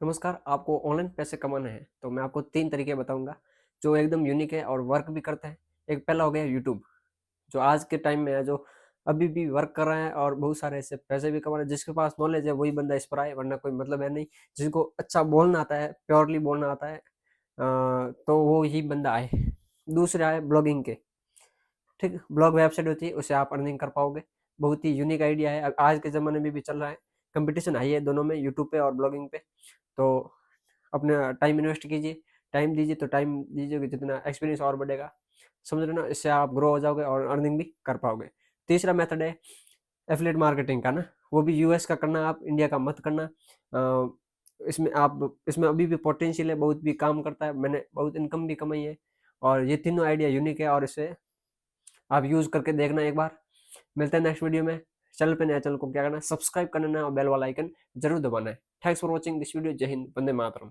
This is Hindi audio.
नमस्कार, आपको ऑनलाइन पैसे कमाने हैं, तो मैं आपको 3 तरीके बताऊँगा, जो एकदम यूनिक है और वर्क भी करते हैं। एक पहला हो गया यूट्यूब, जो आज के टाइम में है, जो अभी भी वर्क कर रहे हैं और बहुत सारे ऐसे पैसे भी कमा रहे हैं। जिसके पास नॉलेज है, वही बंदा इस पर आए, वरना कोई मतलब है नहीं। जिसको अच्छा बोलना आता है, प्योरली बोलना आता है तो वो ही बंदा आए। दूसरा है ब्लॉगिंग के, ठीक है? ब्लॉग वेबसाइट होती है, उससे आप अर्निंग कर पाओगे। बहुत ही यूनिक आइडिया है, आज के ज़माने में भी चल रहा है। कॉम्पिटिशन हाई है दोनों में, यूट्यूब पे और ब्लॉगिंग पे। तो अपना टाइम इन्वेस्ट कीजिए, टाइम दीजिए तो टाइम दीजिएगा जितना एक्सपीरियंस और बढ़ेगा। समझ रहे हो ना? इससे आप ग्रो हो जाओगे और अर्निंग भी कर पाओगे। तीसरा मेथड है एफिलिएट मार्केटिंग का ना, वो भी यूएस का करना, आप इंडिया का मत करना। इसमें अभी भी पोटेंशियल है, बहुत भी काम करता है, मैंने बहुत इनकम भी कमाई है। और ये तीनों आइडिया यूनिक है और इसे आप यूज़ करके देखना एक बार। मिलते हैं नेक्स्ट वीडियो में। चैनल पे नया, चैनल को क्या करना है, सब्सक्राइब करना है और बेल वाला आइकन जरूर दबाना है। Thanks for watching this video. जय हिंद, वंदे मातरम।